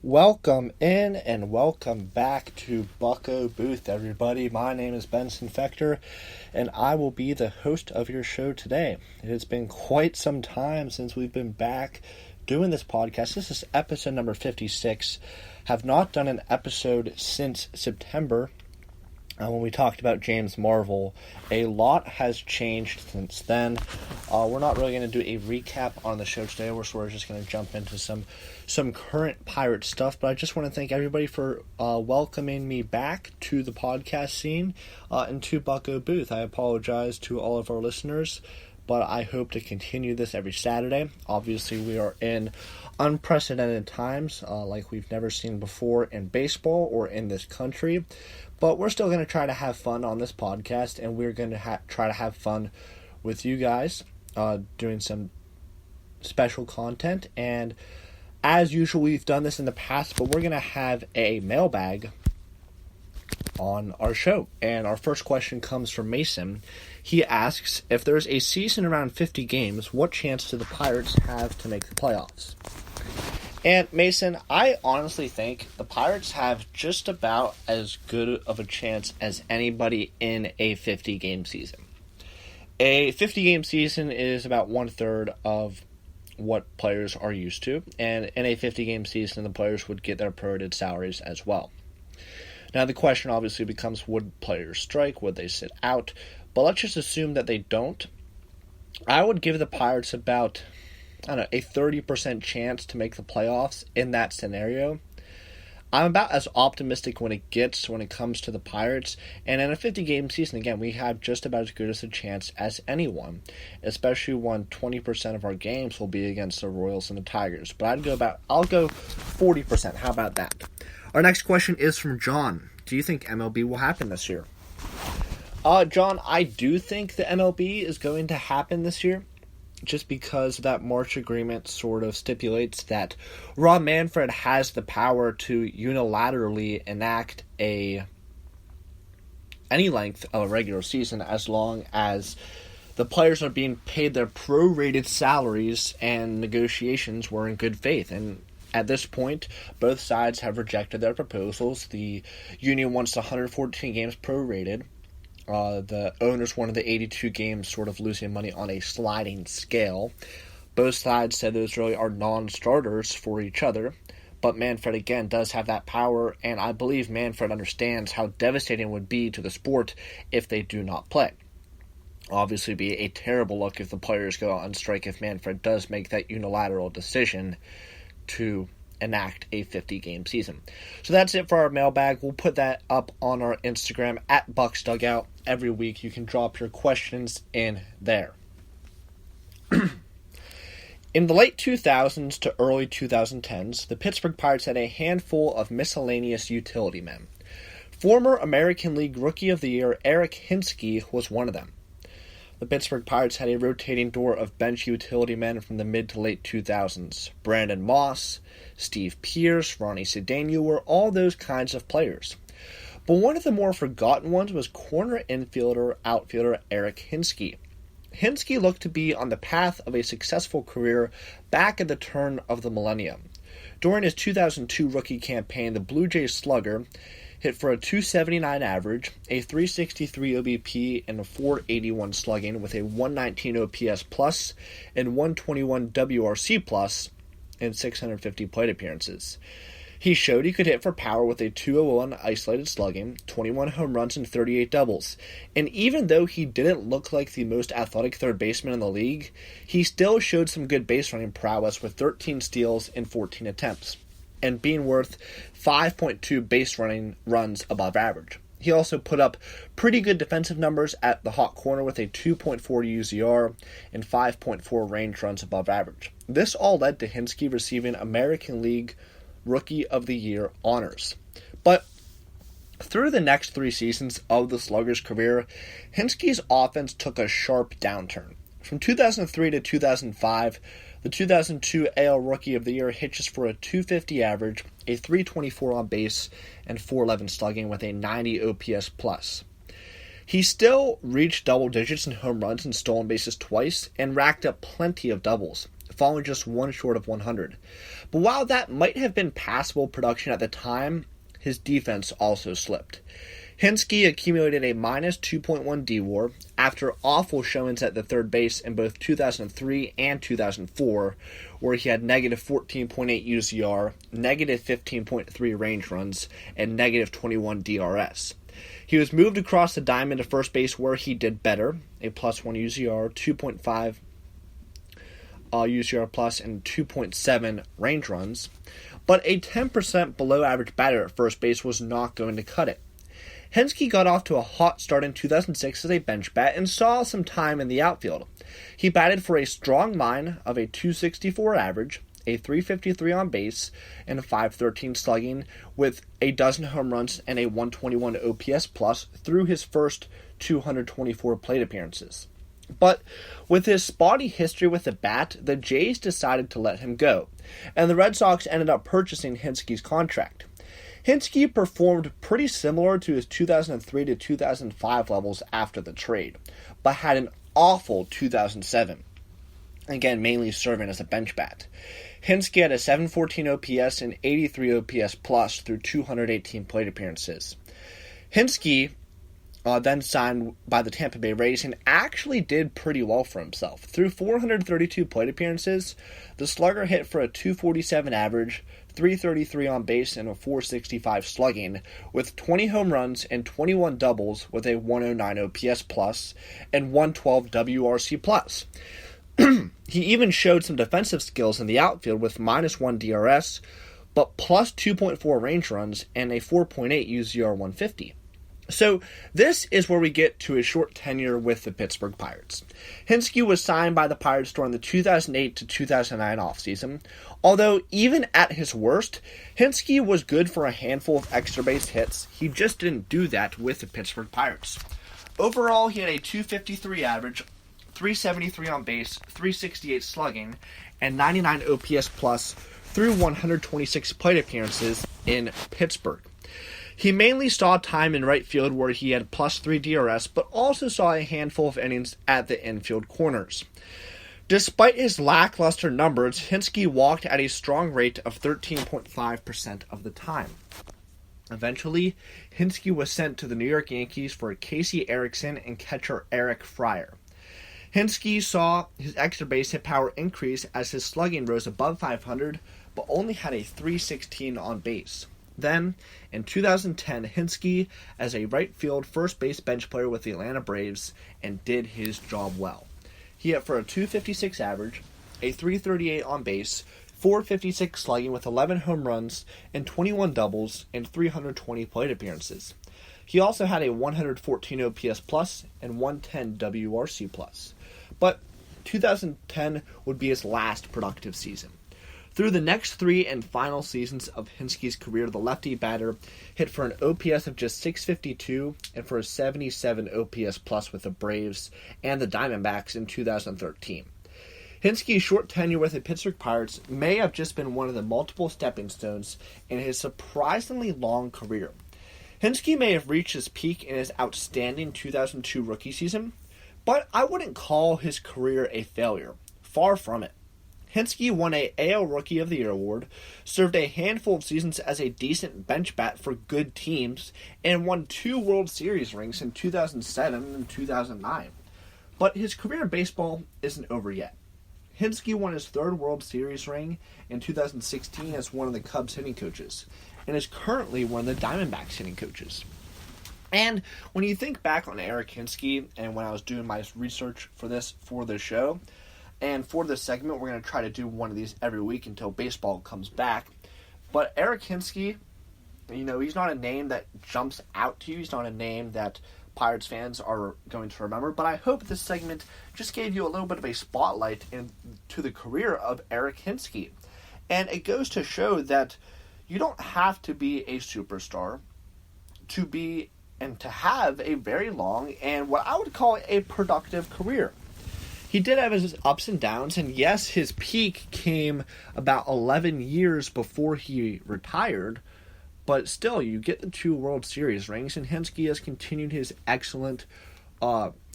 Welcome in and welcome back to Bucco-booth, everybody. My name is Benson Fector, and I will be the host of your show today. It has been quite some time since we've been back doing this podcast. This is episode number 56. Have not done an episode since September when we talked about James Marvel. A lot has changed since then. We're not really going to do a recap on the show today. We're sort of just going to jump into some current pirate stuff, but I just want to thank everybody for welcoming me back to the podcast scene and to Bucco-booth. I apologize to all of our listeners, but I hope to continue this every Saturday. Obviously, we are in unprecedented times like we've never seen before in baseball or in this country, but we're still going to try to have fun on this podcast, and we're going to try to have fun with you guys doing some special content. And as usual, we've done this in the past, but we're going to have a mailbag on our show. And our first question comes from Mason. He asks, if there's a season around 50 games, what chance do the Pirates have to make the playoffs? And Mason, I honestly think the Pirates have just about as good of a chance as anybody in a 50-game season. A 50-game season is about one-third of what players are used to, and in a 50-game season, the players would get their prorated salaries as well. Now, the question obviously becomes, would players strike? Would they sit out? But let's just assume that they don't. I would give the Pirates about, a 30% chance to make the playoffs in that scenario. I'm about as optimistic when it comes to the Pirates, and in a 50-game season, again, we have just about as good as a chance as anyone, especially when 20% of our games will be against the Royals and the Tigers. But I'll go 40%. How about that? Our next question is from John. Do you think MLB will happen this year? John, I do think the MLB is going to happen this year, just because that March agreement sort of stipulates that Rob Manfred has the power to unilaterally enact any length of a regular season as long as the players are being paid their prorated salaries and negotiations were in good faith. And at this point, both sides have rejected their proposals. The union wants 114 games prorated. The owners wanted the 82 games, sort of losing money on a sliding scale. Both sides said those really are non-starters for each other, but Manfred, again, does have that power, and I believe Manfred understands how devastating it would be to the sport if they do not play. Obviously, it'd be a terrible look if the players go out on strike if Manfred does make that unilateral decision to enact a 50-game season. So that's it for our mailbag. We'll put that up on our Instagram at Bucks Dugout every week. You can drop your questions in there. In the late 2000s to early 2010s, the Pittsburgh Pirates had a handful of miscellaneous utility men. Former American League Rookie of the Year Eric Hinske was one of them. The Pittsburgh Pirates had a rotating door of bench utility men from the mid to late 2000s. Brandon Moss, Steve Pearce, Ronnie Cedeno were all those kinds of players. But one of the more forgotten ones was corner outfielder Eric Hinske. Hinske looked to be on the path of a successful career back at the turn of the millennium. During his 2002 rookie campaign, the Blue Jays slugger hit for a .279 average, a .363 OBP, and a .481 slugging with a .119 OPS plus and .121 WRC plus in 650 plate appearances. He showed he could hit for power with a .201 isolated slugging, 21 home runs, and 38 doubles. And even though he didn't look like the most athletic third baseman in the league, he still showed some good base running prowess with 13 steals in 14 attempts, and being worth 5.2 base running runs above average. He also put up pretty good defensive numbers at the hot corner with a 2.4 UZR and 5.4 range runs above average. This all led to Hinske receiving American League Rookie of the Year honors. But through the next 3 seasons of the slugger's career, Hinske's offense took a sharp downturn. From 2003 to 2005, the 2002 AL Rookie of the Year hitches for a .250 average, a .324 on base, and .411 slugging with a .90 OPS plus. He still reached double digits in home runs and stolen bases twice and racked up plenty of doubles. falling just one short of 100. But while that might have been passable production at the time, his defense also slipped. Hinske accumulated a minus 2.1 D-WAR after awful showings at the third base in both 2003 and 2004, where he had negative 14.8 UZR, negative 15.3 range runs, and negative 21 DRS. He was moved across the diamond to first base where he did better, a plus 1 UZR, 2.5 UZR plus, and 2.7 range runs, but a 10% below average batter at first base was not going to cut it. Hinske got off to a hot start in 2006 as a bench bat and saw some time in the outfield. He batted for a strong line of a 264 average, a 353 on base, and a 513 slugging with a dozen home runs and a 121 OPS plus through his first 224 plate appearances. But with his spotty history with the bat, the Jays decided to let him go, and the Red Sox ended up purchasing Hinske's contract. Hinske performed pretty similar to his 2003 to 2005 levels after the trade, but had an awful 2007, again mainly serving as a bench bat. Hinske had a 714 OPS and 83 OPS plus through 218 plate appearances. Hinske then signed by the Tampa Bay Rays and actually did pretty well for himself. Through 432 plate appearances, the slugger hit for a 247 average, 333 on base, and a 465 slugging, with 20 home runs and 21 doubles with a 109 OPS plus and 112 WRC plus. He even showed some defensive skills in the outfield with minus 1 DRS, but plus 2.4 range runs and a 4.8 UZR 150. So this is where we get to his short tenure with the Pittsburgh Pirates. Hinske was signed by the Pirates during the 2008 to 2009 offseason. Although even at his worst, Hinske was good for a handful of extra base hits. He just didn't do that with the Pittsburgh Pirates. Overall, he had a 253 average, 373 on base, 368 slugging, and 99 OPS plus through 126 plate appearances in Pittsburgh. He mainly saw time in right field where he had plus 3 DRS, but also saw a handful of innings at the infield corners. Despite his lackluster numbers, Hinske walked at a strong rate of 13.5% of the time. Eventually, Hinske was sent to the New York Yankees for Casey Erickson and catcher Eric Fryer. Hinske saw his extra base hit power increase as his slugging rose above 500, but only had a 316 on base. Then, in 2010, Hinske as a right field first base bench player with the Atlanta Braves and did his job well. He hit for a 256 average, a 338 on base, 456 slugging with 11 home runs and 21 doubles and 320 plate appearances. He also had a 114 OPS plus and 110 WRC plus. But 2010 would be his last productive season. Through the next 3 and final seasons of Hinske's career, the lefty batter hit for an OPS of just 652 and for a 77 OPS plus with the Braves and the Diamondbacks in 2013. Hinske's short tenure with the Pittsburgh Pirates may have just been one of the multiple stepping stones in his surprisingly long career. Hinske may have reached his peak in his outstanding 2002 rookie season, but I wouldn't call his career a failure. Far from it. Hinske won a AL Rookie of the Year award, served a handful of seasons as a decent bench bat for good teams, and won 2 World Series rings in 2007 and 2009. But his career in baseball isn't over yet. Hinske won his 3rd World Series ring in 2016 as one of the Cubs hitting coaches, and is currently one of the Diamondbacks hitting coaches. And when you think back on Eric Hinske, and when I was doing my research for this show, and for this segment, we're going to try to do one of these every week until baseball comes back. But Eric Hinske, he's not a name that jumps out to you. He's not a name that Pirates fans are going to remember. But I hope this segment just gave you a little bit of a spotlight into the career of Eric Hinske. And it goes to show that you don't have to be a superstar to be and to have a very long and what I would call a productive career. He did have his ups and downs, and yes, his peak came about 11 years before he retired, but still, you get the 2 World Series rings, and Hinske has continued his excellent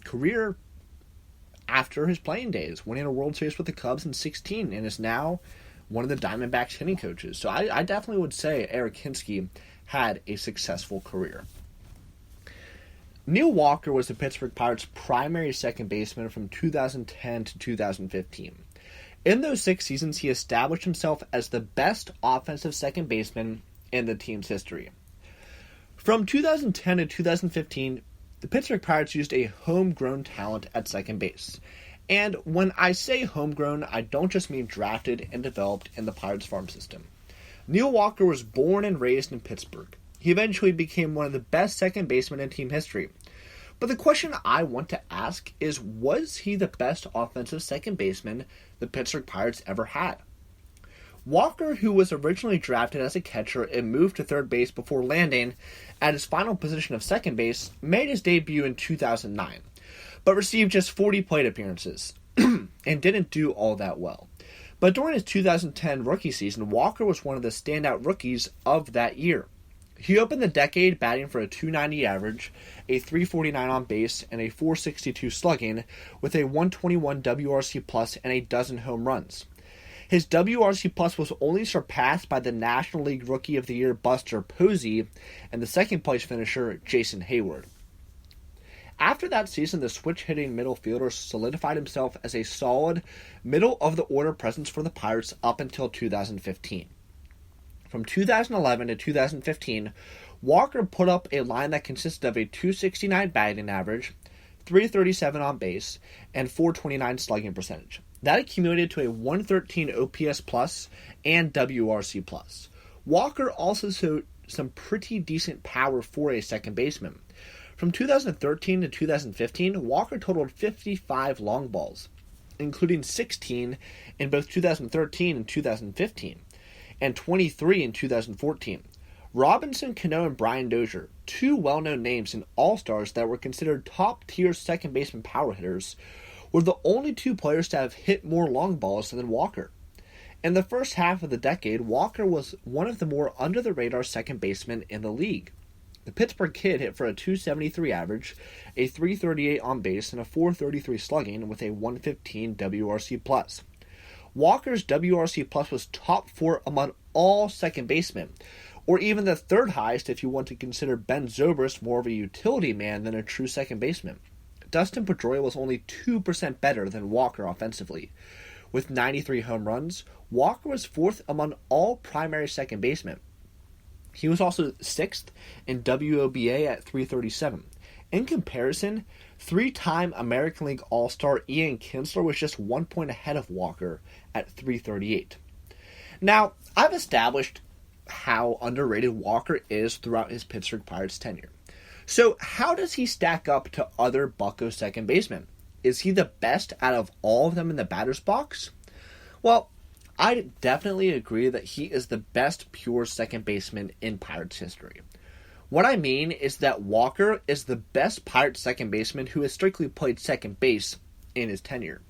career after his playing days, winning a World Series with the Cubs in 2016, and is now one of the Diamondbacks hitting coaches. So I definitely would say Eric Hinske had a successful career. Neil Walker was the Pittsburgh Pirates' primary second baseman from 2010 to 2015. In those 6 seasons, he established himself as the best offensive second baseman in the team's history. From 2010 to 2015, the Pittsburgh Pirates used a homegrown talent at second base. And when I say homegrown, I don't just mean drafted and developed in the Pirates farm system. Neil Walker was born and raised in Pittsburgh. He eventually became one of the best second basemen in team history. But the question I want to ask is, was he the best offensive second baseman the Pittsburgh Pirates ever had? Walker, who was originally drafted as a catcher and moved to third base before landing at his final position of second base, made his debut in 2009, but received just 40 plate appearances and didn't do all that well. But during his 2010 rookie season, Walker was one of the standout rookies of that year. He opened the decade batting for a .290 average, a .349 on base, and a .462 slugging, with a .121 WRC plus and a dozen home runs. His WRC plus was only surpassed by the National League Rookie of the Year Buster Posey and the second place finisher Jason Hayward. After that season, the switch-hitting middle fielder solidified himself as a solid middle-of-the-order presence for the Pirates up until 2015. From 2011 to 2015, Walker put up a line that consisted of a .269 batting average, .337 on base, and .429 slugging percentage. That accumulated to a .113 OPS plus and WRC plus. Walker also showed some pretty decent power for a second baseman. From 2013 to 2015, Walker totaled 55 long balls, including 16 in both 2013 and 2015, and 23 in 2014. Robinson Cano and Brian Dozier, 2 well-known names and all-stars that were considered top-tier second baseman power hitters, were the only 2 players to have hit more long balls than Walker. In the first half of the decade, Walker was one of the more under-the-radar second basemen in the league. The Pittsburgh Kid hit for a .273 average, a .338 on base, and a .433 slugging with a .115 WRC plus. Walker's WRC plus was top 4 among all second basemen, or even the third highest if you want to consider Ben Zobrist more of a utility man than a true second baseman. Dustin Pedroia was only 2% better than Walker offensively. With 93 home runs, Walker was 4th among all primary second basemen. He was also 6th in WOBA at .337. In comparison, 3-time American League All-Star Ian Kinsler was just 1 point ahead of Walker at .338. Now, I've established how underrated Walker is throughout his Pittsburgh Pirates tenure. So, how does he stack up to other Bucco second basemen? Is he the best out of all of them in the batter's box? Well, I definitely agree that he is the best pure second baseman in Pirates history. What I mean is that Walker is the best Pirates second baseman who has strictly played second base in his tenure.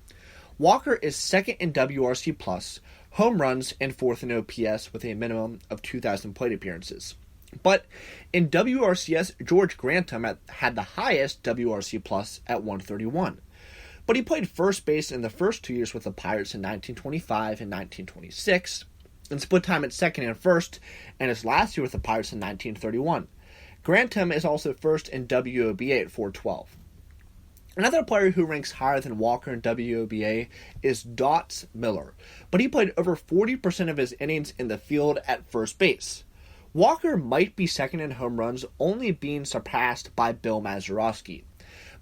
Walker is 2nd in WRC plus, home runs, and 4th in OPS with a minimum of 2,000 plate appearances. But in WRCS, George Grantham had the highest WRC plus at 131. But he played first base in the first 2 years with the Pirates in 1925 and 1926, and split time at second and first in his last year with the Pirates in 1931. Grantham is also first in WOBA at 412. Another player who ranks higher than Walker in WOBA is Dots Miller, but he played over 40% of his innings in the field at first base. Walker might be second in home runs, only being surpassed by Bill Mazeroski.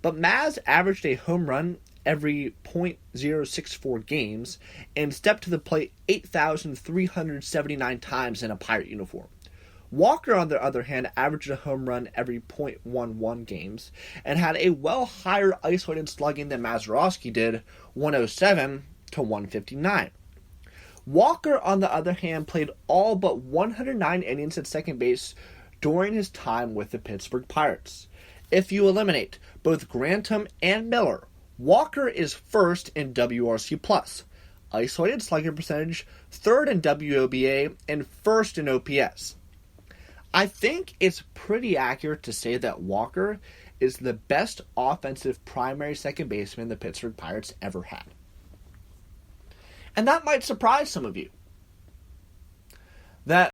But Maz averaged a home run every .064 games and stepped to the plate 8,379 times in a Pirate uniform. Walker, on the other hand, averaged a home run every .11 games and had a well higher isolated slugging than Mazeroski did, 107 to 159. Walker, on the other hand, played all but 109 innings at second base during his time with the Pittsburgh Pirates. If you eliminate both Grantham and Miller, Walker is 1st in WRC+, isolated slugging percentage, 3rd in WOBA, and 1st in OPS. I think it's pretty accurate to say that Walker is the best offensive primary second baseman the Pittsburgh Pirates ever had. And that might surprise some of you. That